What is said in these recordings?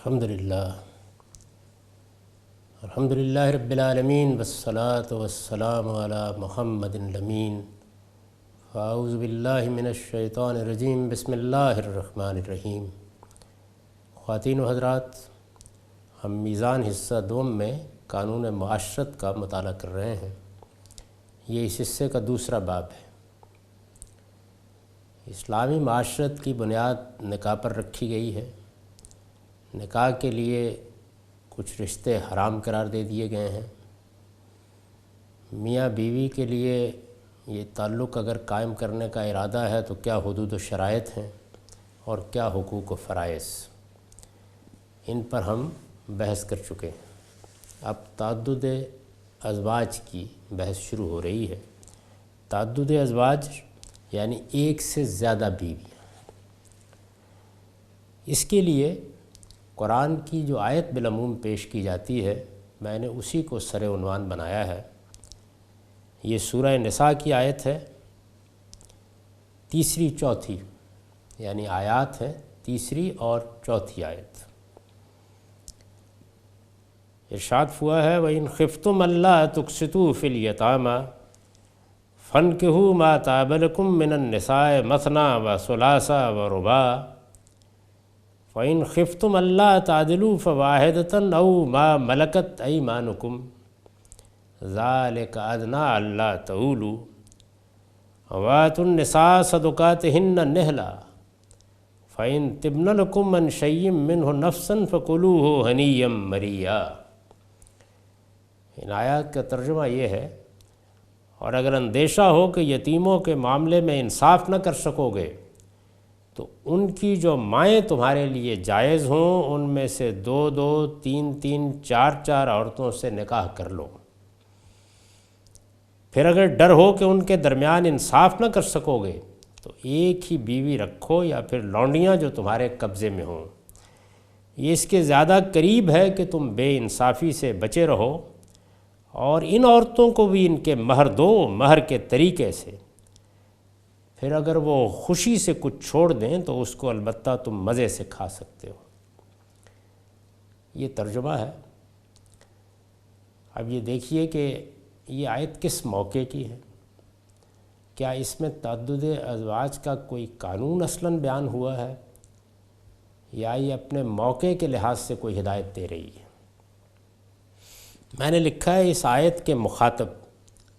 الحمدللہ رب العالمین والصلاة والسلام علی محمد الامین اعوذ باللہ من الشیطان الرجیم بسم اللہ الرحمن الرحیم۔ خواتین و حضرات، ہم میزان حصہ دوم میں قانون معاشرت کا مطالعہ کر رہے ہیں۔ یہ اس حصے کا دوسرا باب ہے۔ اسلامی معاشرت کی بنیاد نکاح پر رکھی گئی ہے۔ نکاح کے لیے کچھ رشتے حرام قرار دے دیے گئے ہیں۔ میاں بیوی کے لیے یہ تعلق اگر قائم کرنے کا ارادہ ہے تو کیا حدود و شرائط ہیں اور کیا حقوق و فرائض، ان پر ہم بحث کر چکے ہیں۔ اب تعدد ازواج کی بحث شروع ہو رہی ہے۔ تعدد ازواج یعنی ایک سے زیادہ بیویاں۔ اس کے لیے قرآن کی جو آیت بالعموم پیش کی جاتی ہے، میں نے اسی کو سر عنوان بنایا ہے۔ یہ سورہ نساء کی آیت ہے، تیسری چوتھی، یعنی آیات ہیں تیسری اور چوتھی آیت۔ ارشاد ہوا ہے وَإِنْ خِفْتُمْ أَلَّا تُقْسِطُوا فِي الْيَتَامَى فَانكِحُوا مَا طَابَ لَكُم مِّنَ النِّسَاءِ مَثْنَىٰ وَثُلَاثَ وَرُبَاعَ فَإِنْ خِفْتُمْ أَلَّا تَعْدِلُوا فَوَاحِدَةً أَوْ مَا مَلَكَتْ أَيْمَانُكُمْ ذَلِكَ أَدْنَىٰ أَلَّا تَعُولُوا وَآتُوا النِّسَاءَ صَدُقَاتِهِنَّ نِحْلًا فَإِنْ طِبْنَ لَكُمْ عَنْ شَيْءٍ مِّنْهُ نَفْسًا فَكُلُوهُ هَنِيًّا مَرِيًّا۔ ان آیات کا ترجمہ یہ ہے، اور اگر اندیشہ ہو کہ یتیموں کے معاملے میں انصاف نہ کر سکو گے تو ان کی جو مائیں تمہارے لیے جائز ہوں ان میں سے 2 3 4 عورتوں سے نکاح کر لو۔ پھر اگر ڈر ہو کہ ان کے درمیان انصاف نہ کر سکو گے تو ایک ہی بیوی رکھو یا پھر لونڈیاں جو تمہارے قبضے میں ہوں۔ یہ اس کے زیادہ قریب ہے کہ تم بے انصافی سے بچے رہو، اور ان عورتوں کو بھی ان کے مہر دو، مہر کے طریقے سے۔ پھر اگر وہ خوشی سے کچھ چھوڑ دیں تو اس کو البتہ تم مزے سے کھا سکتے ہو۔ یہ ترجمہ ہے۔ اب یہ دیکھیے کہ یہ آیت کس موقع کی ہے۔ کیا اس میں تعدد ازواج کا کوئی قانون اصلاً بیان ہوا ہے، یا یہ اپنے موقع کے لحاظ سے کوئی ہدایت دے رہی ہے؟ میں نے لکھا ہے اس آیت کے مخاطب،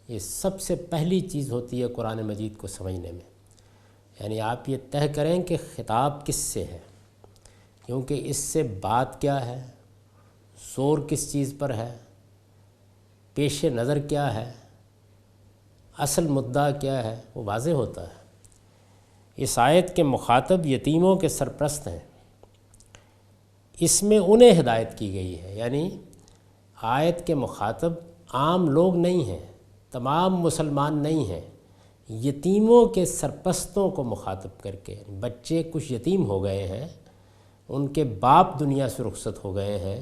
یہ سب سے پہلی چیز ہوتی ہے قرآن مجید کو سمجھنے میں، یعنی آپ یہ طے کریں کہ خطاب کس سے ہے، کیونکہ اس سے بات کیا ہے، زور کس چیز پر ہے، پیش نظر کیا ہے، اصل مدعا کیا ہے، وہ واضح ہوتا ہے۔ اس آیت کے مخاطب یتیموں کے سرپرست ہیں۔ اس میں انہیں ہدایت کی گئی ہے، یعنی آیت کے مخاطب عام لوگ نہیں ہیں، تمام مسلمان نہیں ہیں، یتیموں کے سرپرستوں کو مخاطب کر کے۔ بچے کچھ یتیم ہو گئے ہیں، ان کے باپ دنیا سے رخصت ہو گئے ہیں،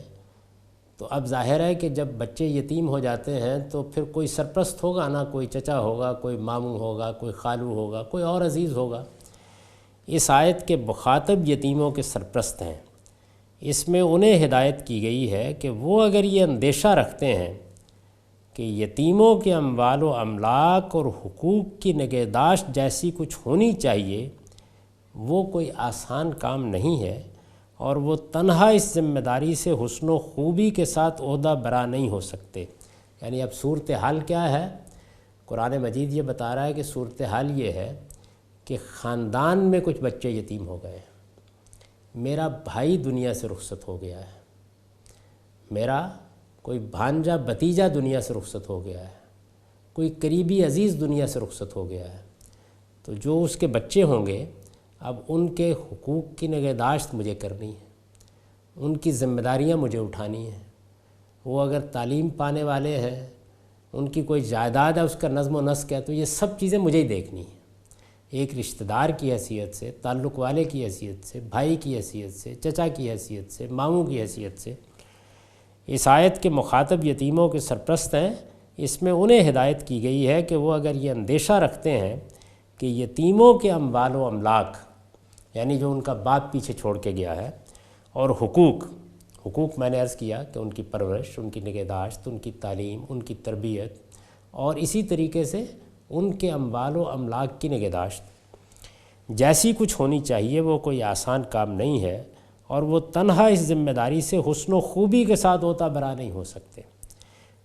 تو اب ظاہر ہے کہ جب بچے یتیم ہو جاتے ہیں تو پھر کوئی سرپرست ہوگا نا، کوئی چچا ہوگا، کوئی ماموں ہوگا، کوئی خالو ہوگا، کوئی اور عزیز ہوگا۔ اس آیت کے مخاطب یتیموں کے سرپرست ہیں۔ اس میں انہیں ہدایت کی گئی ہے کہ وہ اگر یہ اندیشہ رکھتے ہیں کہ یتیموں کے اموال و املاک اور حقوق کی نگہداشت جیسی کچھ ہونی چاہیے، وہ کوئی آسان کام نہیں ہے، اور وہ تنہا اس ذمہ داری سے حسن و خوبی کے ساتھ عہدہ برا نہیں ہو سکتے۔ یعنی اب صورتحال کیا ہے؟ قرآن مجید یہ بتا رہا ہے کہ صورتحال یہ ہے کہ خاندان میں کچھ بچے یتیم ہو گئے ہیں، میرا بھائی دنیا سے رخصت ہو گیا ہے، میرا کوئی بھانجا بھتیجا دنیا سے رخصت ہو گیا ہے، کوئی قریبی عزیز دنیا سے رخصت ہو گیا ہے، تو جو اس کے بچے ہوں گے اب ان کے حقوق کی نگہداشت مجھے کرنی ہے، ان کی ذمہ داریاں مجھے اٹھانی ہیں۔ وہ اگر تعلیم پانے والے ہیں، ان کی کوئی جائیداد ہے، اس کا نظم و نسق ہے، تو یہ سب چیزیں مجھے ہی دیکھنی ہیں۔ ایک رشتہ دار کی حیثیت سے، تعلق والے کی حیثیت سے، بھائی کی حیثیت سے، چچا کی حیثیت سے، ماموں کی حیثیت سے۔ اس آیت کے مخاطب یتیموں کے سرپرست ہیں۔ اس میں انہیں ہدایت کی گئی ہے کہ وہ اگر یہ اندیشہ رکھتے ہیں کہ یتیموں کے اموال و املاک، یعنی جو ان کا باپ پیچھے چھوڑ کے گیا ہے، اور حقوق، حقوق میں نے عرض کیا کہ ان کی پرورش، ان کی نگہداشت، ان کی تعلیم، ان کی تربیت، اور اسی طریقے سے ان کے اموال و املاک کی نگہداشت جیسی کچھ ہونی چاہیے، وہ کوئی آسان کام نہیں ہے، اور وہ تنہا اس ذمہ داری سے حسن و خوبی کے ساتھ ہوتا برا نہیں ہو سکتے۔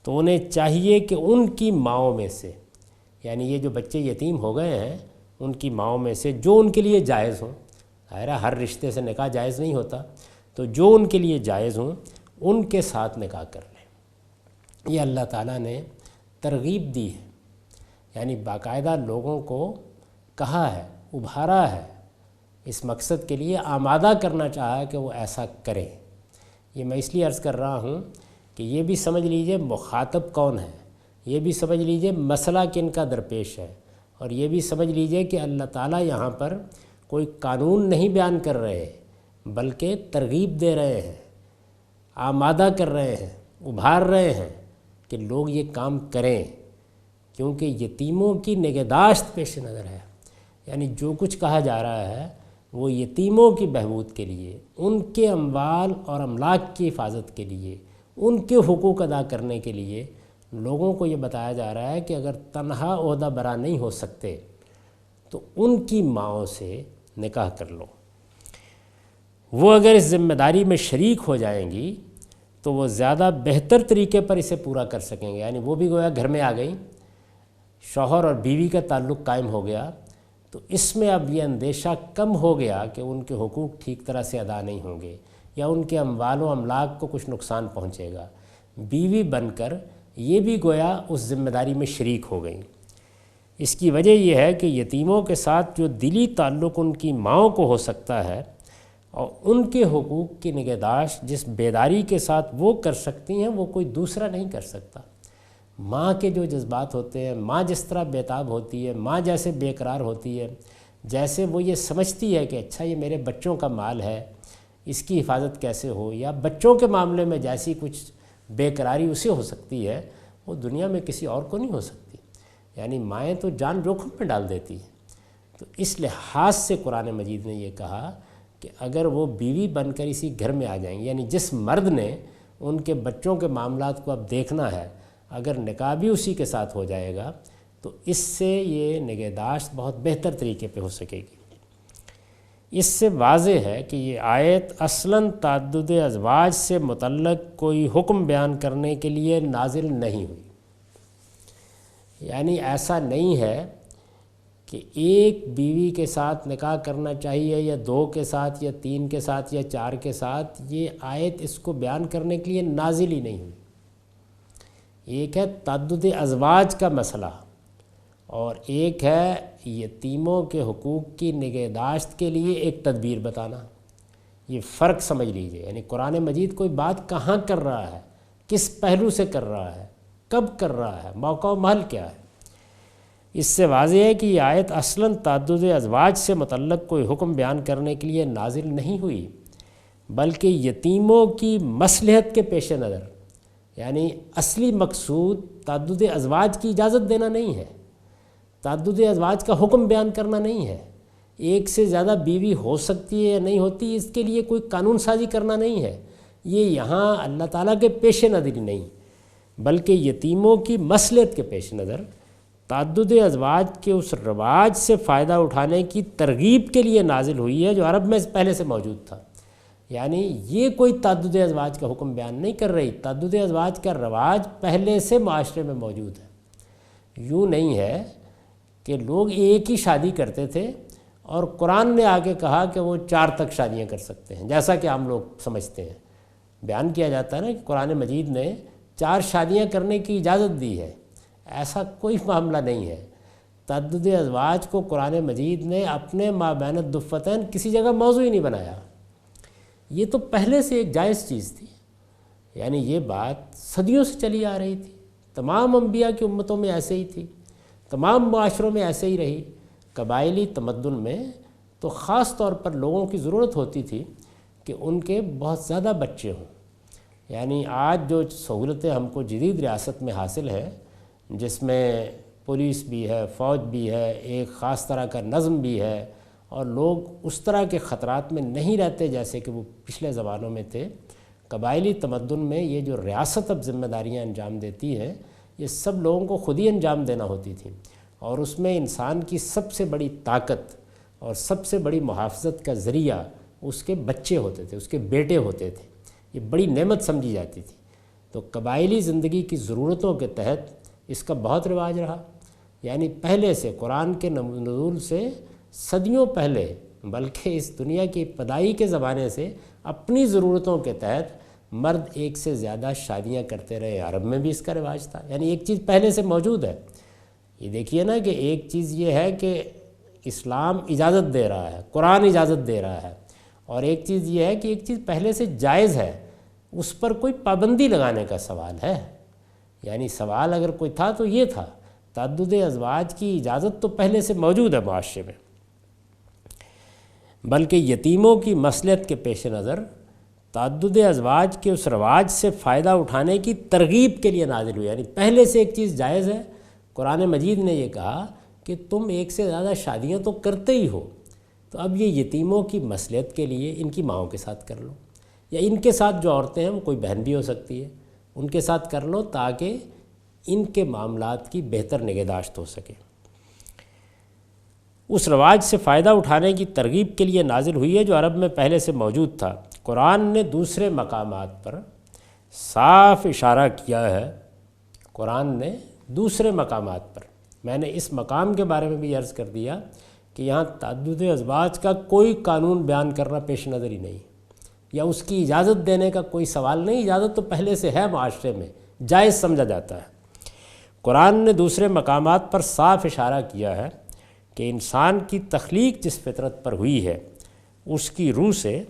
تو انہیں چاہیے کہ ان کی ماؤں میں سے، یعنی یہ جو بچے یتیم ہو گئے ہیں، ان کی ماؤں میں سے جو ان کے لیے جائز ہوں، ہر رشتے سے نکاح جائز نہیں ہوتا، تو جو ان کے لیے جائز ہوں ان کے ساتھ نکاح کر لیں۔ یہ اللہ تعالیٰ نے ترغیب دی ہے، یعنی باقاعدہ لوگوں کو کہا ہے، ابھارا ہے، اس مقصد کے لیے آمادہ کرنا چاہا ہے کہ وہ ایسا کریں۔ یہ میں اس لیے عرض کر رہا ہوں کہ یہ بھی سمجھ لیجئے مخاطب کون ہے، یہ بھی سمجھ لیجئے مسئلہ کن کا درپیش ہے، اور یہ بھی سمجھ لیجئے کہ اللہ تعالیٰ یہاں پر کوئی قانون نہیں بیان کر رہے، بلکہ ترغیب دے رہے ہیں، آمادہ کر رہے ہیں، ابھار رہے ہیں کہ لوگ یہ کام کریں، کیونکہ یتیموں کی نگہداشت پیش نظر ہے۔ یعنی جو کچھ کہا جا رہا ہے وہ یتیموں کی بہبود کے لیے، ان کے اموال اور املاک کی حفاظت کے لیے، ان کے حقوق ادا کرنے کے لیے لوگوں کو یہ بتایا جا رہا ہے کہ اگر تنہا عہدہ برا نہیں ہو سکتے تو ان کی ماؤں سے نکاح کر لو۔ وہ اگر اس ذمہ داری میں شریک ہو جائیں گی تو وہ زیادہ بہتر طریقے پر اسے پورا کر سکیں گے، یعنی وہ بھی گویا گھر میں آ گئیں، شوہر اور بیوی کا تعلق قائم ہو گیا، تو اس میں اب یہ اندیشہ کم ہو گیا کہ ان کے حقوق ٹھیک طرح سے ادا نہیں ہوں گے یا ان کے اموال و املاک کو کچھ نقصان پہنچے گا۔ بیوی بن کر یہ بھی گویا اس ذمہ داری میں شریک ہو گئیں۔ اس کی وجہ یہ ہے کہ یتیموں کے ساتھ جو دلی تعلق ان کی ماؤں کو ہو سکتا ہے، اور ان کے حقوق کی نگہداشت جس بیداری کے ساتھ وہ کر سکتی ہیں وہ کوئی دوسرا نہیں کر سکتا۔ ماں کے جو جذبات ہوتے ہیں، ماں جس طرح بیتاب ہوتی ہے، ماں جیسے بے قرار ہوتی ہے، جیسے وہ یہ سمجھتی ہے کہ اچھا یہ میرے بچوں کا مال ہے، اس کی حفاظت کیسے ہو، یا بچوں کے معاملے میں جیسی کچھ بے قراری اسے ہو سکتی ہے وہ دنیا میں کسی اور کو نہیں ہو سکتی۔ یعنی مائیں تو جان جوکھم میں ڈال دیتی ہیں۔ تو اس لحاظ سے قرآن مجید نے یہ کہا کہ اگر وہ بیوی بن کر اسی گھر میں آ جائیں گے، یعنی جس مرد نے ان کے بچوں کے معاملات کو اب دیکھنا ہے، اگر نکاح بھی اسی کے ساتھ ہو جائے گا تو اس سے یہ نگہداشت بہت بہتر طریقے پہ ہو سکے گی۔ اس سے واضح ہے کہ یہ آیت اصلاً تعدد ازواج سے متعلق کوئی حکم بیان کرنے کے لیے نازل نہیں ہوئی۔ یعنی ایسا نہیں ہے کہ ایک بیوی کے ساتھ نکاح کرنا چاہیے یا دو کے ساتھ یا تین کے ساتھ یا چار کے ساتھ، یہ آیت اس کو بیان کرنے کے لیے نازل ہی نہیں ہوئی۔ ایک ہے تعدد ازواج کا مسئلہ، اور ایک ہے یتیموں کے حقوق کی نگہداشت کے لیے ایک تدبیر بتانا۔ یہ فرق سمجھ لیجئے، یعنی قرآن مجید کوئی بات کہاں کر رہا ہے، کس پہلو سے کر رہا ہے، کب کر رہا ہے، موقع و محل کیا ہے۔ اس سے واضح ہے کہ یہ آیت اصلاً تعدد ازواج سے متعلق کوئی حکم بیان کرنے کے لیے نازل نہیں ہوئی، بلکہ یتیموں کی مصلحت کے پیش نظر، یعنی اصلی مقصود تعدد ازواج کی اجازت دینا نہیں ہے، تعدد ازواج کا حکم بیان کرنا نہیں ہے، ایک سے زیادہ بیوی ہو سکتی ہے یا نہیں ہوتی اس کے لیے کوئی قانون سازی کرنا نہیں ہے، یہ یہاں اللہ تعالیٰ کے پیش نظر ہی نہیں، بلکہ یتیموں کی مصلحت کے پیش نظر تعدد ازواج کے اس رواج سے فائدہ اٹھانے کی ترغیب کے لیے نازل ہوئی ہے جو عرب میں پہلے سے موجود تھا۔ یعنی یہ کوئی تعدد ازواج کا حکم بیان نہیں کر رہی، تعدد ازواج کا رواج پہلے سے معاشرے میں موجود ہے۔ یوں نہیں ہے کہ لوگ ایک ہی شادی کرتے تھے اور قرآن نے آگے کہا کہ وہ 4 تک شادیاں کر سکتے ہیں، جیسا کہ ہم لوگ سمجھتے ہیں۔ بیان کیا جاتا ہے نا کہ قرآن مجید نے 4 شادیاں کرنے کی اجازت دی ہے، ایسا کوئی معاملہ نہیں ہے۔ تعدد ازواج کو قرآن مجید نے اپنے مابین الدفتین کسی جگہ موضوع ہی نہیں بنایا، یہ تو پہلے سے ایک جائز چیز تھی۔ یعنی یہ بات صدیوں سے چلی آ رہی تھی، تمام انبیاء کی امتوں میں ایسے ہی تھی، تمام معاشروں میں ایسے ہی رہی۔ قبائلی تمدن میں تو خاص طور پر لوگوں کی ضرورت ہوتی تھی کہ ان کے بہت زیادہ بچے ہوں۔ یعنی آج جو سہولتیں ہم کو جدید ریاست میں حاصل ہیں، جس میں پولیس بھی ہے، فوج بھی ہے، ایک خاص طرح کا نظم بھی ہے، اور لوگ اس طرح کے خطرات میں نہیں رہتے جیسے کہ وہ پچھلے زمانوں میں تھے، قبائلی تمدن میں یہ جو ریاست اب ذمہ داریاں انجام دیتی ہیں، یہ سب لوگوں کو خود ہی انجام دینا ہوتی تھیں، اور اس میں انسان کی سب سے بڑی طاقت اور سب سے بڑی محافظت کا ذریعہ اس کے بچے ہوتے تھے، اس کے بیٹے ہوتے تھے، یہ بڑی نعمت سمجھی جاتی تھی۔ تو قبائلی زندگی کی ضرورتوں کے تحت اس کا بہت رواج رہا، یعنی پہلے سے قرآن کے نزول سے صدیوں پہلے، بلکہ اس دنیا کی ابتدائی کے زمانے سے اپنی ضرورتوں کے تحت مرد ایک سے زیادہ شادیاں کرتے رہے۔ عرب میں بھی اس کا رواج تھا، یعنی ایک چیز پہلے سے موجود ہے۔ یہ دیکھیے نا کہ ایک چیز یہ ہے کہ اسلام اجازت دے رہا ہے، قرآن اجازت دے رہا ہے، اور ایک چیز یہ ہے کہ ایک چیز پہلے سے جائز ہے، اس پر کوئی پابندی لگانے کا سوال ہے۔ یعنی سوال اگر کوئی تھا تو یہ تھا، تعدد ازواج کی اجازت تو پہلے سے موجود ہے معاشرے میں، بلکہ یتیموں کی مصلحت کے پیش نظر تعدد ازواج کے اس رواج سے فائدہ اٹھانے کی ترغیب کے لیے نازل ہوئی۔ یعنی پہلے سے ایک چیز جائز ہے، قرآن مجید نے یہ کہا کہ تم ایک سے زیادہ شادیاں تو کرتے ہی ہو، تو اب یہ یتیموں کی مصلحت کے لیے ان کی ماؤں کے ساتھ کر لو، یا ان کے ساتھ جو عورتیں ہیں وہ کوئی بہن بھی ہو سکتی ہے، ان کے ساتھ کر لو تاکہ ان کے معاملات کی بہتر نگہداشت ہو سکے۔ اس رواج سے فائدہ اٹھانے کی ترغیب کے لیے نازل ہوئی ہے جو عرب میں پہلے سے موجود تھا۔ قرآن نے دوسرے مقامات پر صاف اشارہ کیا ہے، قرآن نے دوسرے مقامات پر، میں نے اس مقام کے بارے میں بھی عرض کر دیا کہ یہاں تعدد ازواج کا کوئی قانون بیان کرنا پیش نظر ہی نہیں، یا اس کی اجازت دینے کا کوئی سوال نہیں، اجازت تو پہلے سے ہے، معاشرے میں جائز سمجھا جاتا ہے۔ قرآن نے دوسرے مقامات پر صاف اشارہ کیا ہے کہ انسان کی تخلیق جس فطرت پر ہوئی ہے اس کی روح سے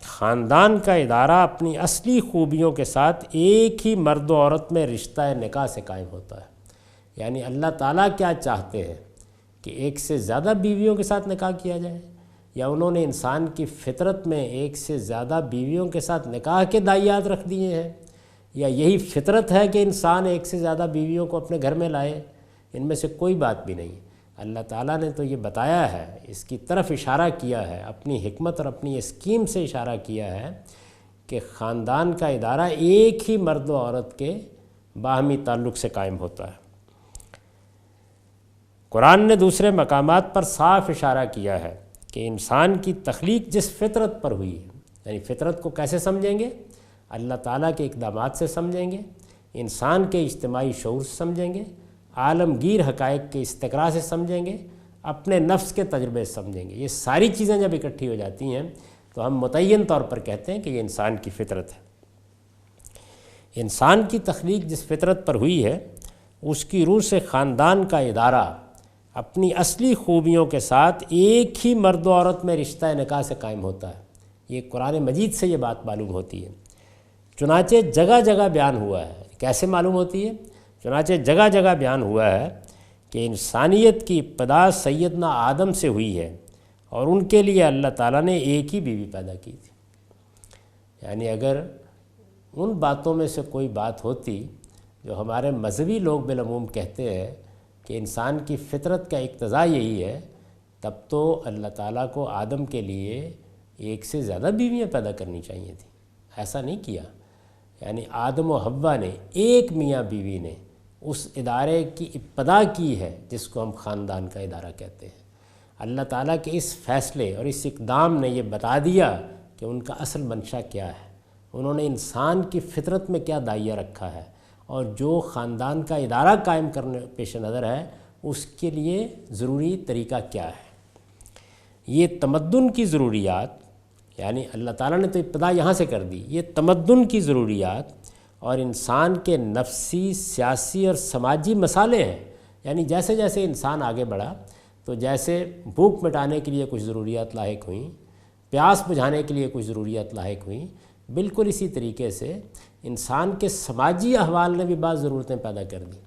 خاندان کا ادارہ اپنی اصلی خوبیوں کے ساتھ ایک ہی مرد و عورت میں رشتہ نکاح سے قائم ہوتا ہے۔ یعنی اللہ تعالیٰ کیا چاہتے ہیں کہ ایک سے زیادہ بیویوں کے ساتھ نکاح کیا جائے، یا انہوں نے انسان کی فطرت میں ایک سے زیادہ بیویوں کے ساتھ نکاح کے دائیات رکھ دیے ہیں، یا یہی فطرت ہے کہ انسان ایک سے زیادہ بیویوں کو اپنے گھر میں لائے؟ ان میں سے کوئی بات بھی نہیں۔ اللہ تعالیٰ نے تو یہ بتایا ہے، اس کی طرف اشارہ کیا ہے، اپنی حکمت اور اپنی اسکیم سے اشارہ کیا ہے کہ خاندان کا ادارہ ایک ہی مرد و عورت کے باہمی تعلق سے قائم ہوتا ہے۔ قرآن نے دوسرے مقامات پر صاف اشارہ کیا ہے کہ انسان کی تخلیق جس فطرت پر ہوئی ہے، یعنی فطرت کو کیسے سمجھیں گے؟ اللہ تعالیٰ کے اقدامات سے سمجھیں گے، انسان کے اجتماعی شعور سے سمجھیں گے، عالمگیر حقائق کے استقراء سے سمجھیں گے، اپنے نفس کے تجربے سے سمجھیں گے۔ یہ ساری چیزیں جب اکٹھی ہو جاتی ہیں تو ہم متعین طور پر کہتے ہیں کہ یہ انسان کی فطرت ہے۔ انسان کی تخلیق جس فطرت پر ہوئی ہے اس کی روح سے خاندان کا ادارہ اپنی اصلی خوبیوں کے ساتھ ایک ہی مرد و عورت میں رشتہ نکاح سے قائم ہوتا ہے۔ یہ قرآن مجید سے یہ بات معلوم ہوتی ہے، چنانچہ جگہ جگہ بیان ہوا ہے۔ کیسے معلوم ہوتی ہے؟ چنانچہ جگہ جگہ بیان ہوا ہے کہ انسانیت کی ابتدا سیدنا آدم سے ہوئی ہے، اور ان کے لیے اللہ تعالیٰ نے ایک ہی بیوی پیدا کی تھی۔ یعنی اگر ان باتوں میں سے کوئی بات ہوتی جو ہمارے مذہبی لوگ بالعموم کہتے ہیں کہ انسان کی فطرت کا اقتضا یہی ہے، تب تو اللہ تعالیٰ کو آدم کے لیے ایک سے زیادہ بیویاں پیدا کرنی چاہیے تھیں، ایسا نہیں کیا۔ یعنی آدم و حوا نے ایک میاں بیوی نے اس ادارے کی ابتدا کی ہے جس کو ہم خاندان کا ادارہ کہتے ہیں۔ اللہ تعالیٰ کے اس فیصلے اور اس اقدام نے یہ بتا دیا کہ ان کا اصل منشا کیا ہے، انہوں نے انسان کی فطرت میں کیا دائیہ رکھا ہے، اور جو خاندان کا ادارہ قائم کرنے پیش نظر ہے اس کے لیے ضروری طریقہ کیا ہے۔ یہ تمدن کی ضروریات، یعنی اللہ تعالیٰ نے تو ابتدا یہاں سے کر دی، یہ تمدن کی ضروریات اور انسان کے نفسی، سیاسی اور سماجی مسائل ہیں۔ یعنی جیسے جیسے انسان آگے بڑھا تو جیسے بھوک مٹانے کے لیے کچھ ضروریات لاحق ہوئیں، پیاس بجھانے کے لیے کچھ ضروریات لاحق ہوئیں، بالکل اسی طریقے سے انسان کے سماجی احوال نے بھی بعض ضرورتیں پیدا کر دیں،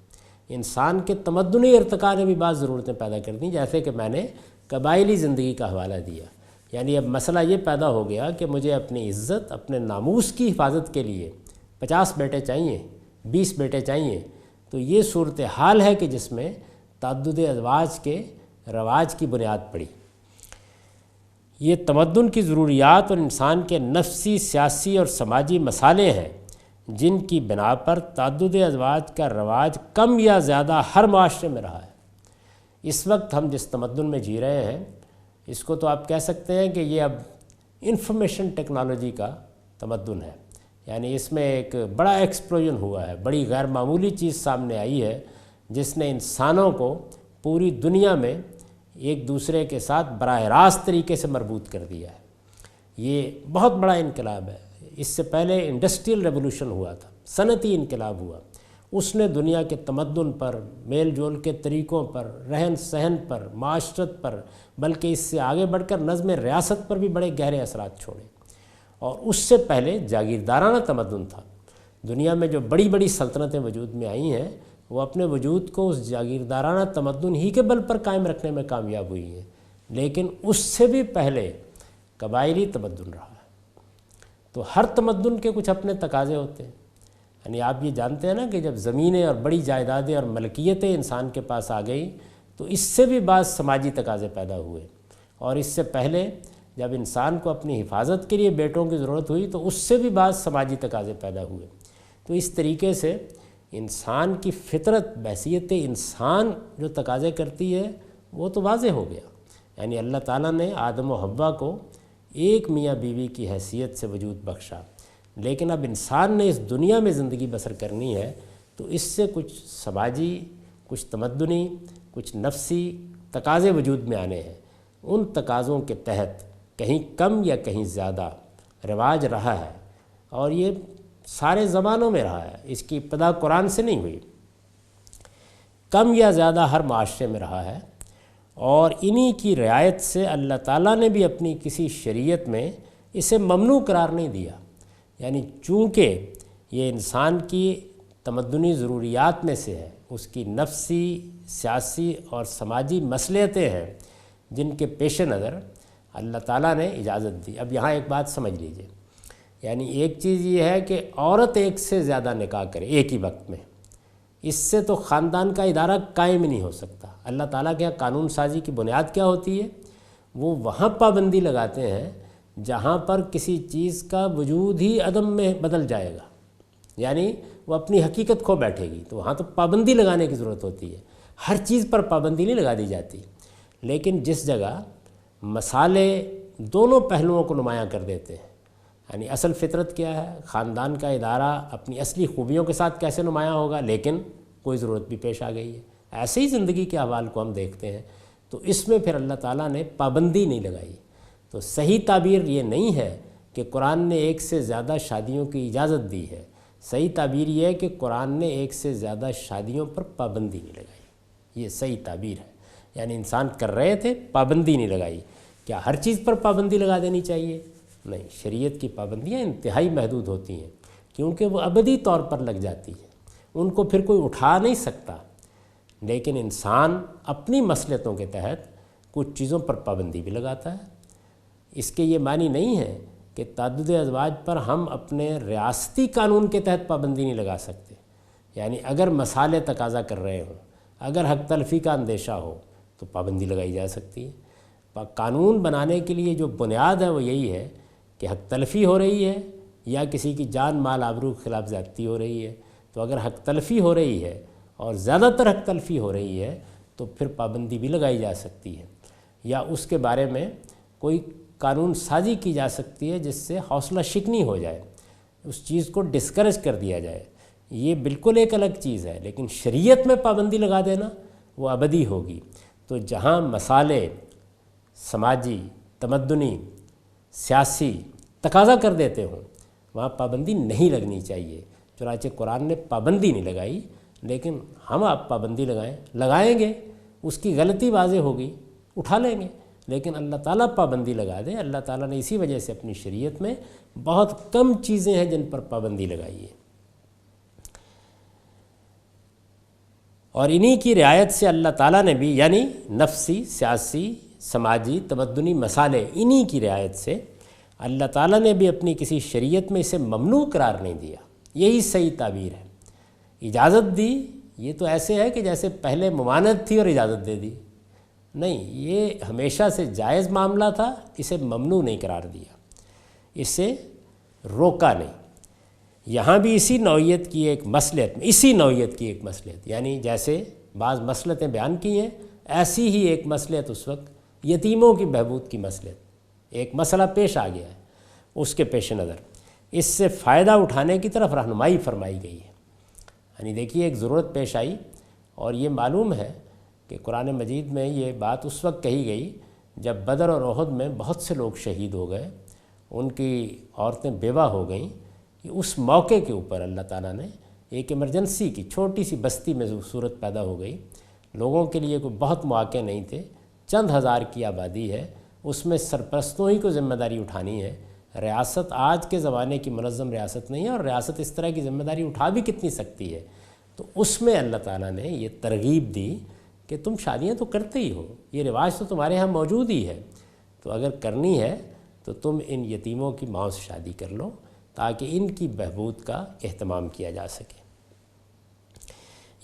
انسان کے تمدنی ارتقاء نے بھی بعض ضرورتیں پیدا کر دیں، جیسے کہ میں نے قبائلی زندگی کا حوالہ دیا۔ یعنی اب مسئلہ یہ پیدا ہو گیا کہ مجھے اپنی عزت، اپنے ناموس کی حفاظت کے لیے 50 بیٹے چاہیے، 20 بیٹے چاہیے، تو یہ صورتحال ہے کہ جس میں تعدد ازواج کے رواج کی بنیاد پڑی۔ یہ تمدن کی ضروریات اور انسان کے نفسی، سیاسی اور سماجی مسائل ہیں جن کی بنا پر تعدد ازواج کا رواج کم یا زیادہ ہر معاشرے میں رہا ہے۔ اس وقت ہم جس تمدن میں جی رہے ہیں اس کو تو آپ کہہ سکتے ہیں کہ یہ اب انفارمیشن ٹیکنالوجی کا تمدن ہے، یعنی اس میں ایک بڑا ایکسپلوژن ہوا ہے، بڑی غیر معمولی چیز سامنے آئی ہے جس نے انسانوں کو پوری دنیا میں ایک دوسرے کے ساتھ براہ راست طریقے سے مربوط کر دیا ہے۔ یہ بہت بڑا انقلاب ہے۔ اس سے پہلے انڈسٹریل ریولوشن ہوا تھا، صنعتی انقلاب ہوا، اس نے دنیا کے تمدن پر، میل جول کے طریقوں پر، رہن سہن پر، معاشرت پر، بلکہ اس سے آگے بڑھ کر نظم ریاست پر بھی بڑے گہرے اثرات چھوڑے۔ اور اس سے پہلے جاگیردارانہ تمدن تھا۔ دنیا میں جو بڑی بڑی سلطنتیں وجود میں آئی ہیں وہ اپنے وجود کو اس جاگیردارانہ تمدن ہی کے بل پر قائم رکھنے میں کامیاب ہوئی ہیں، لیکن اس سے بھی پہلے قبائلی تمدن رہا ہے۔ تو ہر تمدن کے کچھ اپنے تقاضے ہوتے ہیں، یعنی آپ یہ جانتے ہیں نا کہ جب زمینیں اور بڑی جائیدادیں اور ملکیتیں انسان کے پاس آ گئی تو اس سے بھی بعض سماجی تقاضے پیدا ہوئے، اور اس سے پہلے جب انسان کو اپنی حفاظت کے لیے بیٹوں کی ضرورت ہوئی تو اس سے بھی بعض سماجی تقاضے پیدا ہوئے۔ تو اس طریقے سے انسان کی فطرت بحیثیت انسان جو تقاضے کرتی ہے وہ تو واضح ہو گیا، یعنی اللہ تعالیٰ نے آدم و حوا کو ایک میاں بیوی کی حیثیت سے وجود بخشا، لیکن اب انسان نے اس دنیا میں زندگی بسر کرنی ہے تو اس سے کچھ سماجی، کچھ تمدنی، کچھ نفسی تقاضے وجود میں آنے ہیں۔ ان تقاضوں کے تحت کہیں کم یا کہیں زیادہ رواج رہا ہے، اور یہ سارے زمانوں میں رہا ہے، اس کی ابتدا قرآن سے نہیں ہوئی، کم یا زیادہ ہر معاشرے میں رہا ہے، اور انہی کی رعایت سے اللہ تعالیٰ نے بھی اپنی کسی شریعت میں اسے ممنوع قرار نہیں دیا، یعنی چونکہ یہ انسان کی تمدنی ضروریات میں سے ہے، اس کی نفسی، سیاسی اور سماجی مصلحتیں ہیں جن کے پیش نظر اللہ تعالیٰ نے اجازت دی۔ اب یہاں ایک بات سمجھ لیجئے، یعنی ایک چیز یہ ہے کہ عورت ایک سے زیادہ نکاح کرے ایک ہی وقت میں، اس سے تو خاندان کا ادارہ قائم نہیں ہو سکتا۔ اللہ تعالیٰ کے قانون سازی کی بنیاد کیا ہوتی ہے؟ وہ وہاں پابندی لگاتے ہیں جہاں پر کسی چیز کا وجود ہی عدم میں بدل جائے گا، یعنی وہ اپنی حقیقت کھو بیٹھے گی، تو وہاں تو پابندی لگانے کی ضرورت ہوتی ہے۔ ہر چیز پر پابندی نہیں لگا دی جاتی، لیکن جس جگہ مسالے دونوں پہلوؤں کو نمایاں کر دیتے ہیں، یعنی اصل فطرت کیا ہے، خاندان کا ادارہ اپنی اصلی خوبیوں کے ساتھ کیسے نمایاں ہوگا، لیکن کوئی ضرورت بھی پیش آ گئی ہے، ایسے ہی زندگی کے احوال کو ہم دیکھتے ہیں، تو اس میں پھر اللہ تعالیٰ نے پابندی نہیں لگائی۔ تو صحیح تعبیر یہ نہیں ہے کہ قرآن نے ایک سے زیادہ شادیوں کی اجازت دی ہے، صحیح تعبیر یہ ہے کہ قرآن نے ایک سے زیادہ شادیوں پر پابندی نہیں لگائی، یہ صحیح تعبیر ہے، یعنی انسان کر رہے تھے، پابندی نہیں لگائی۔ کیا ہر چیز پر پابندی لگا دینی چاہیے؟ نہیں، شریعت کی پابندیاں انتہائی محدود ہوتی ہیں، کیونکہ وہ ابدی طور پر لگ جاتی ہیں، ان کو پھر کوئی اٹھا نہیں سکتا، لیکن انسان اپنی مصلحتوں کے تحت کچھ چیزوں پر پابندی بھی لگاتا ہے۔ اس کے یہ معنی نہیں ہے کہ تعدد ازواج پر ہم اپنے ریاستی قانون کے تحت پابندی نہیں لگا سکتے، یعنی اگر مسائل تقاضا کر رہے ہوں، اگر حق تلفی کا اندیشہ ہو تو پابندی لگائی جا سکتی ہے۔ قانون بنانے کے لیے جو بنیاد ہے وہ یہی ہے کہ حق تلفی ہو رہی ہے یا کسی کی جان مال آبرو کے خلاف زیادتی ہو رہی ہے، تو اگر حق تلفی ہو رہی ہے اور زیادہ تر حق تلفی ہو رہی ہے تو پھر پابندی بھی لگائی جا سکتی ہے، یا اس کے بارے میں کوئی قانون سازی کی جا سکتی ہے جس سے حوصلہ شکنی ہو جائے، اس چیز کو ڈسکریج کر دیا جائے۔ یہ بالکل ایک الگ چیز ہے، لیکن شریعت میں پابندی لگا دینا وہ ابدی ہوگی۔ تو جہاں مسالے سماجی، تمدنی، سیاسی تقاضا کر دیتے ہوں وہاں پابندی نہیں لگنی چاہیے، چنانچہ قرآن نے پابندی نہیں لگائی، لیکن ہم آپ پابندی لگائیں گے، اس کی غلطی واضح ہوگی، اٹھا لیں گے، لیکن اللہ تعالیٰ پابندی لگا دے۔ اللہ تعالیٰ نے اسی وجہ سے اپنی شریعت میں بہت کم چیزیں ہیں جن پر پابندی لگائی ہے، اور انہی کی رعایت سے اللہ تعالیٰ نے بھی، یعنی نفسی، سیاسی، سماجی، تمدنی مسائل، انہی کی رعایت سے اللہ تعالیٰ نے بھی اپنی کسی شریعت میں اسے ممنوع قرار نہیں دیا۔ یہی صحیح تعبیر ہے۔ اجازت دی، یہ تو ایسے ہے کہ جیسے پہلے ممانعت تھی اور اجازت دے دی، نہیں، یہ ہمیشہ سے جائز معاملہ تھا، اسے ممنوع نہیں قرار دیا، اسے روکا نہیں۔ یہاں بھی اسی نوعیت کی ایک مصلحت یعنی جیسے بعض مصلحتیں بیان کی ہیں، ایسی ہی ایک مصلحت اس وقت یتیموں کی بہبود کی مصلحت، ایک مسئلہ پیش آ گیا ہے، اس کے پیش نظر اس سے فائدہ اٹھانے کی طرف رہنمائی فرمائی گئی ہے۔ یعنی دیکھیے ایک ضرورت پیش آئی، اور یہ معلوم ہے کہ قرآن مجید میں یہ بات اس وقت کہی گئی جب بدر اور احد میں بہت سے لوگ شہید ہو گئے، ان کی عورتیں بیوہ ہو گئیں، کہ اس موقع کے اوپر اللہ تعالیٰ نے ایک ایمرجنسی کی چھوٹی سی بستی میں صورت پیدا ہو گئی، لوگوں کے لیے کوئی بہت مواقع نہیں تھے، چند ہزار کی آبادی ہے، اس میں سرپرستوں ہی کو ذمہ داری اٹھانی ہے، ریاست آج کے زمانے کی منظم ریاست نہیں ہے، اور ریاست اس طرح کی ذمہ داری اٹھا بھی کتنی سکتی ہے، تو اس میں اللہ تعالیٰ نے یہ ترغیب دی کہ تم شادیاں تو کرتے ہی ہو، یہ رواج تو تمہارے ہاں موجود ہی ہے، تو اگر کرنی ہے تو تم ان یتیموں کی ماؤں سے شادی کر لو تاکہ ان کی بہبود کا اہتمام کیا جا سکے۔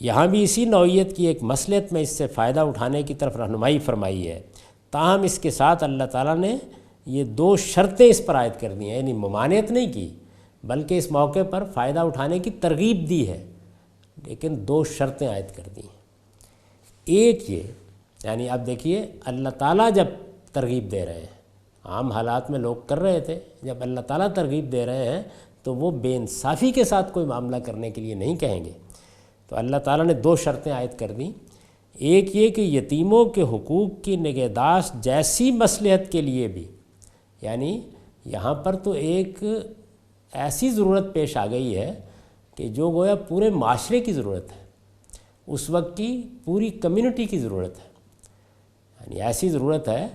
یہاں بھی اسی نوعیت کی ایک مصلحت میں اس سے فائدہ اٹھانے کی طرف رہنمائی فرمائی ہے، تاہم اس کے ساتھ اللہ تعالیٰ نے یہ 2 شرطیں اس پر عائد کر دی ہیں، یعنی ممانعت نہیں کی بلکہ اس موقع پر فائدہ اٹھانے کی ترغیب دی ہے، لیکن 2 شرطیں عائد کر دی ہیں۔ ایک یہ، یعنی اب دیکھیے اللہ تعالیٰ جب ترغیب دے رہے ہیں، عام حالات میں لوگ کر رہے تھے، جب اللہ تعالیٰ ترغیب دے رہے ہیں تو وہ بے انصافی کے ساتھ کوئی معاملہ کرنے کے لیے نہیں کہیں گے، تو اللہ تعالیٰ نے 2 شرطیں عائد کر دیں۔ ایک یہ کہ یتیموں کے حقوق کی نگہداشت جیسی مصلحت کے لیے بھی، یعنی یہاں پر تو ایک ایسی ضرورت پیش آ گئی ہے کہ جو گویا پورے معاشرے کی ضرورت ہے، اس وقت کی پوری کمیونٹی کی ضرورت ہے، یعنی ایسی ضرورت ہے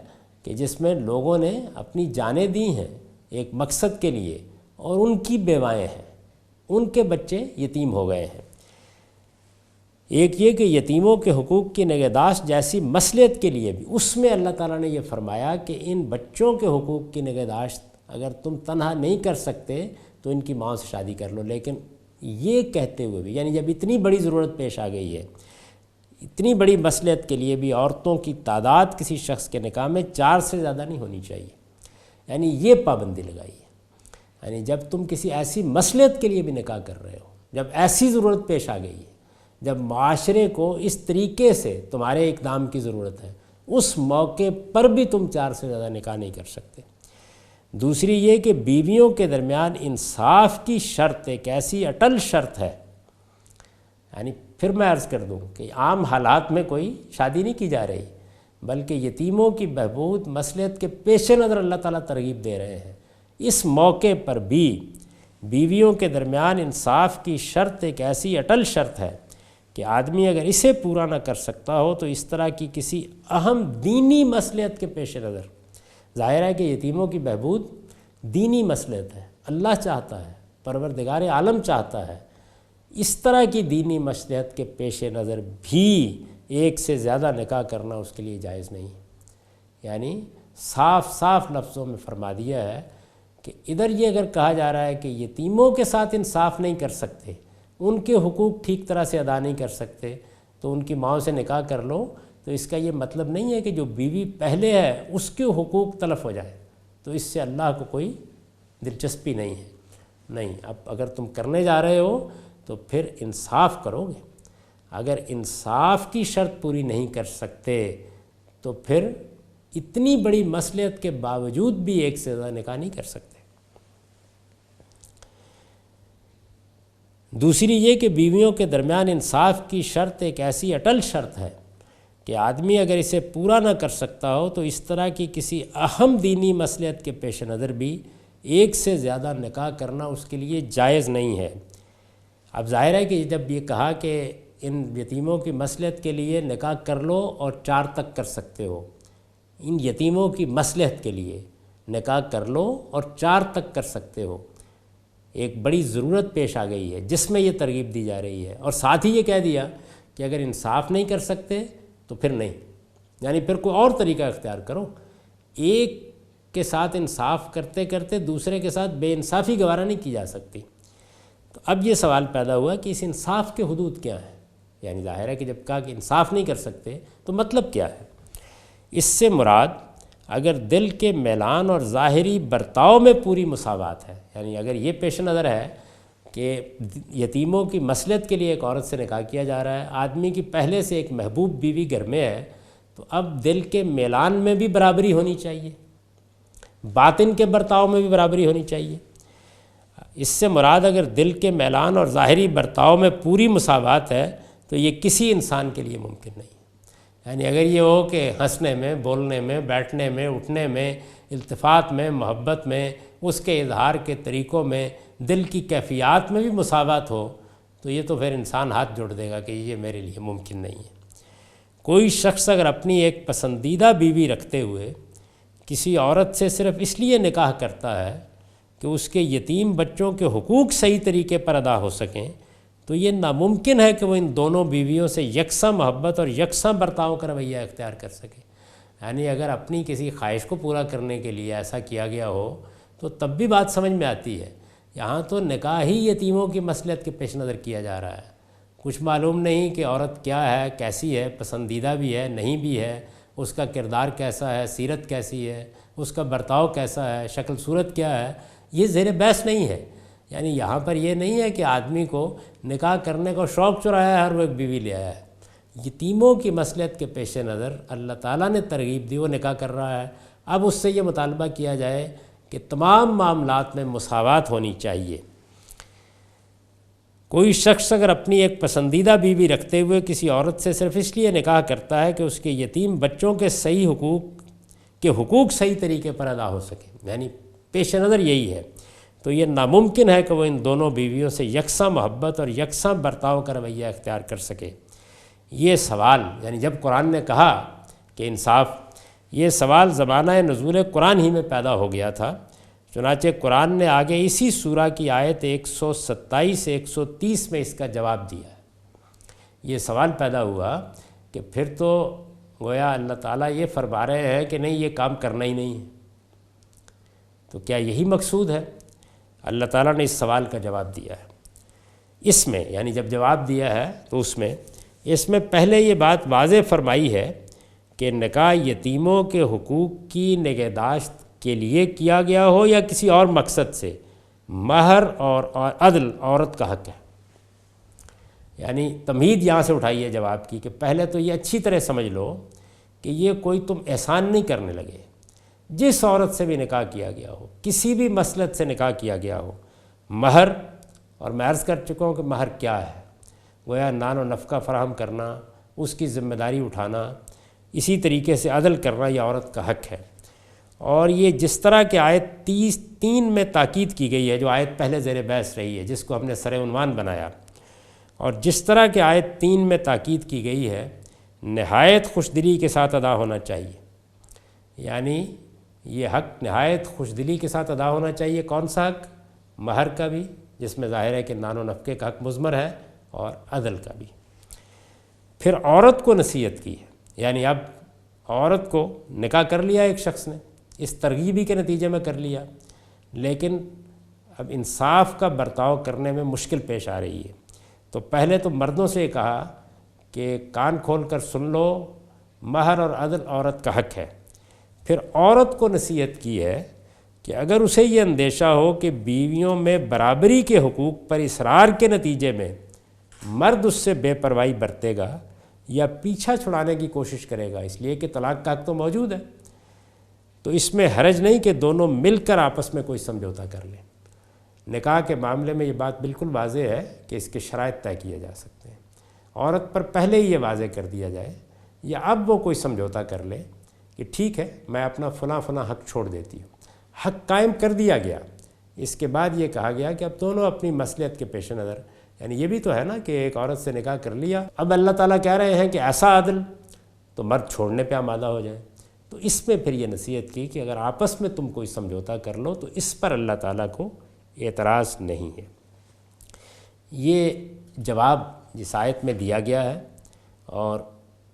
کہ جس میں لوگوں نے اپنی جانیں دی ہیں ایک مقصد کے لیے، اور ان کی بیوائیں ہیں، ان کے بچے یتیم ہو گئے ہیں۔ ایک یہ کہ یتیموں کے حقوق کی نگہداشت جیسی مصلحت کے لیے بھی، اس میں اللہ تعالیٰ نے یہ فرمایا کہ ان بچوں کے حقوق کی نگہداشت اگر تم تنہا نہیں کر سکتے تو ان کی ماں سے شادی کر لو، لیکن یہ کہتے ہوئے بھی، یعنی جب اتنی بڑی ضرورت پیش آ گئی ہے، اتنی بڑی مصلحت کے لیے بھی عورتوں کی تعداد کسی شخص کے نکاح میں 4 سے زیادہ نہیں ہونی چاہیے، یعنی یہ پابندی لگائی ہے۔ یعنی جب تم کسی ایسی مصلحت کے لیے بھی نکاح کر رہے ہو، جب ایسی ضرورت پیش آ گئی ہے، جب معاشرے کو اس طریقے سے تمہارے اقدام کی ضرورت ہے، اس موقع پر بھی تم 4 سے زیادہ نکاح نہیں کر سکتے۔ دوسری یہ کہ بیویوں کے درمیان انصاف کی شرط ایک ایسی اٹل شرط ہے، یعنی پھر میں عرض کر دوں کہ عام حالات میں کوئی شادی نہیں کی جا رہی، بلکہ یتیموں کی بہبود مصلحت کے پیش نظر اللہ تعالیٰ ترغیب دے رہے ہیں، اس موقع پر بھی بیویوں کے درمیان انصاف کی شرط ایک ایسی اٹل شرط ہے کہ آدمی اگر اسے پورا نہ کر سکتا ہو تو اس طرح کی کسی اہم دینی مصلحت کے پیش نظر، ظاہر ہے کہ یتیموں کی بہبود دینی مصلحت ہے، اللہ چاہتا ہے، پروردگار عالم چاہتا ہے، اس طرح کی دینی مصلحت کے پیش نظر بھی 1 سے زیادہ نکاح کرنا اس کے لیے جائز نہیں ہے۔ یعنی صاف صاف لفظوں میں فرما دیا ہے کہ ادھر یہ اگر کہا جا رہا ہے کہ یتیموں کے ساتھ انصاف نہیں کر سکتے، ان کے حقوق ٹھیک طرح سے ادا نہیں کر سکتے، تو ان کی ماؤں سے نکاح کر لو، تو اس کا یہ مطلب نہیں ہے کہ جو بیوی پہلے ہے اس کے حقوق تلف ہو جائے، تو اس سے اللہ کو کوئی دلچسپی نہیں ہے۔ نہیں، اب اگر تم کرنے جا رہے ہو تو پھر انصاف کرو گے، اگر انصاف کی شرط پوری نہیں کر سکتے تو پھر اتنی بڑی مصلحت کے باوجود بھی 1 سے زیادہ نکاح نہیں کر سکتے۔ دوسری یہ کہ بیویوں کے درمیان انصاف کی شرط ایک ایسی اٹل شرط ہے کہ آدمی اگر اسے پورا نہ کر سکتا ہو تو اس طرح کی کسی اہم دینی مصلحت کے پیش نظر بھی 1 سے زیادہ نکاح کرنا اس کے لیے جائز نہیں ہے۔ اب ظاہر ہے کہ جب یہ کہا کہ ان یتیموں کی مصلحت کے لیے نکاح کر لو اور 4 تک کر سکتے ہو، ان یتیموں کی مصلحت کے لیے نکاح کر لو اور 4 تک کر سکتے ہو، ایک بڑی ضرورت پیش آ گئی ہے جس میں یہ ترغیب دی جا رہی ہے، اور ساتھ ہی یہ کہہ دیا کہ اگر انصاف نہیں کر سکتے تو پھر نہیں، یعنی پھر کوئی اور طریقہ اختیار کرو۔ ایک کے ساتھ انصاف کرتے کرتے دوسرے کے ساتھ بے انصافی گوارا نہیں کی جا سکتی۔ تو اب یہ سوال پیدا ہوا کہ اس انصاف کے حدود کیا ہیں، یعنی ظاہر ہے کہ جب کہا کہ انصاف نہیں کر سکتے تو مطلب کیا ہے؟ اس سے مراد اگر دل کے میلان اور ظاہری برتاؤ میں پوری مساوات ہے، یعنی اگر یہ پیش نظر ہے کہ یتیموں کی مصلحت کے لیے ایک عورت سے نکاح کیا جا رہا ہے، آدمی کی پہلے سے ایک محبوب بیوی گھر میں ہے، تو اب دل کے میلان میں بھی برابری ہونی چاہیے، باطن کے برتاؤ میں بھی برابری ہونی چاہیے۔ اس سے مراد اگر دل کے میلان اور ظاہری برتاؤ میں پوری مساوات ہے تو یہ کسی انسان کے لیے ممکن نہیں ہے۔ یعنی اگر یہ ہو کہ ہنسنے میں، بولنے میں، بیٹھنے میں، اٹھنے میں، التفات میں، محبت میں، اس کے اظہار کے طریقوں میں، دل کی کیفیات میں بھی مساوات ہو، تو یہ تو پھر انسان ہاتھ جوڑ دے گا کہ یہ میرے لیے ممکن نہیں ہے۔ کوئی شخص اگر اپنی ایک پسندیدہ بیوی رکھتے ہوئے کسی عورت سے صرف اس لیے نکاح کرتا ہے کہ اس کے یتیم بچوں کے حقوق صحیح طریقے پر ادا ہو سکیں، تو یہ ناممکن ہے کہ وہ ان دونوں بیویوں سے یکساں محبت اور یکساں برتاؤ کا رویہ اختیار کر سکے۔ یعنی اگر اپنی کسی خواہش کو پورا کرنے کے لیے ایسا کیا گیا ہو تو تب بھی بات سمجھ میں آتی ہے۔ یہاں تو نکاح ہی یتیموں کی مصلحت کے پیش نظر کیا جا رہا ہے، کچھ معلوم نہیں کہ عورت کیا ہے، کیسی ہے، پسندیدہ بھی ہے، نہیں بھی ہے، اس کا کردار کیسا ہے، سیرت کیسی ہے، اس کا برتاؤ کیسا ہے، شکل صورت کیا ہے، یہ زیر بحث نہیں ہے۔ یعنی یہاں پر یہ نہیں ہے کہ آدمی کو نکاح کرنے کو شوق چرایا ہے اور وہ ایک بیوی لے آیا ہے۔ یتیموں کی مصلحت کے پیش نظر اللہ تعالیٰ نے ترغیب دی، وہ نکاح کر رہا ہے، اب اس سے یہ مطالبہ کیا جائے کہ تمام معاملات میں مساوات ہونی چاہیے۔ کوئی شخص اگر اپنی ایک پسندیدہ بیوی رکھتے ہوئے کسی عورت سے صرف اس لیے نکاح کرتا ہے کہ اس کے یتیم بچوں کے حقوق صحیح طریقے پر ادا ہو سکے، یعنی پیش نظر یہی ہے، تو یہ ناممکن ہے کہ وہ ان دونوں بیویوں سے یکساں محبت اور یکساں برتاؤ کا رویہ اختیار کر سکے۔ یہ سوال، یعنی جب قرآن نے کہا کہ انصاف، یہ سوال زمانہ نزول قرآن ہی میں پیدا ہو گیا تھا، چنانچہ قرآن نے آگے اسی سورہ کی آیت 127 سے 130 میں اس کا جواب دیا ہے۔ یہ سوال پیدا ہوا کہ پھر تو گویا اللہ تعالیٰ یہ فرما رہے ہیں کہ نہیں، یہ کام کرنا ہی نہیں ہے، تو کیا یہی مقصود ہے؟ اللہ تعالیٰ نے اس سوال کا جواب دیا ہے۔ اس میں یعنی جب جواب دیا ہے تو اس میں پہلے یہ بات واضح فرمائی ہے کہ نکاح یتیموں کے حقوق کی نگہداشت کے لیے کیا گیا ہو یا کسی اور مقصد سے، مہر اور عدل عورت کا حق ہے۔ یعنی تمہید یہاں سے اٹھائی ہے جواب کی کہ پہلے تو یہ اچھی طرح سمجھ لو کہ یہ کوئی تم احسان نہیں کرنے لگے۔ جس عورت سے بھی نکاح کیا گیا ہو، کسی بھی مصلحت سے نکاح کیا گیا ہو، مہر، اور میں عرض کر چکا ہوں کہ مہر کیا ہے، گویا نان و نفقہ فراہم کرنا، اس کی ذمہ داری اٹھانا، اسی طریقے سے عدل کرنا، یہ عورت کا حق ہے۔ اور یہ جس طرح کہ آیت 3 میں تاکید کی گئی ہے، جو آیت پہلے زیر بحث رہی ہے، جس کو ہم نے سر عنوان بنایا، اور جس طرح کہ آیت 3 میں تاکید کی گئی ہے، نہایت خوشدلی کے ساتھ ادا ہونا چاہیے۔ یعنی یہ حق نہایت خوشدلی کے ساتھ ادا ہونا چاہیے۔ کون سا حق؟ مہر کا بھی، جس میں ظاہر ہے کہ نان و نفقے کا حق مضمر ہے، اور عدل کا بھی۔ پھر عورت کو نصیحت کی ہے، یعنی اب عورت کو نکاح کر لیا ایک شخص نے، اس ترغیبی کے نتیجے میں کر لیا، لیکن اب انصاف کا برتاؤ کرنے میں مشکل پیش آ رہی ہے، تو پہلے تو مردوں سے کہا کہ کان کھول کر سن لو، مہر اور عدل عورت کا حق ہے۔ پھر عورت کو نصیحت کی ہے کہ اگر اسے یہ اندیشہ ہو کہ بیویوں میں برابری کے حقوق پر اصرار کے نتیجے میں مرد اس سے بے پرواہی برتے گا یا پیچھا چھڑانے کی کوشش کرے گا، اس لیے کہ طلاق کا حق تو موجود ہے، تو اس میں حرج نہیں کہ دونوں مل کر آپس میں کوئی سمجھوتا کر لیں۔ نکاح کے معاملے میں یہ بات بالکل واضح ہے کہ اس کے شرائط طے کیے جا سکتے ہیں۔ عورت پر پہلے ہی یہ واضح کر دیا جائے، یا اب وہ کوئی سمجھوتا کر لے کہ ٹھیک ہے میں اپنا فلاں حق چھوڑ دیتی ہوں، حق قائم کر دیا گیا۔ اس کے بعد یہ کہا گیا کہ اب دونوں اپنی مصلحت کے پیش نظر، یعنی یہ بھی تو ہے نا کہ ایک عورت سے نکاح کر لیا، اب اللہ تعالیٰ کہہ رہے ہیں کہ ایسا عدل تو مرد چھوڑنے پہ آمادہ ہو جائے، تو اس میں پھر یہ نصیحت کی کہ اگر آپس میں تم کوئی سمجھوتا کر لو تو اس پر اللہ تعالیٰ کو اعتراض نہیں ہے۔ یہ جواب جس آیت میں دیا گیا ہے، اور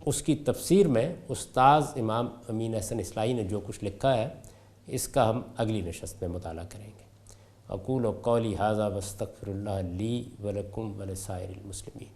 اس کی تفسیر میں استاذ امام امین احسن اصلاحی نے جو کچھ لکھا ہے، اس کا ہم اگلی نشست میں مطالعہ کریں گے۔ اقول قولی ھذا واستغفر اللہ لی ولکم ولسائر المسلمین۔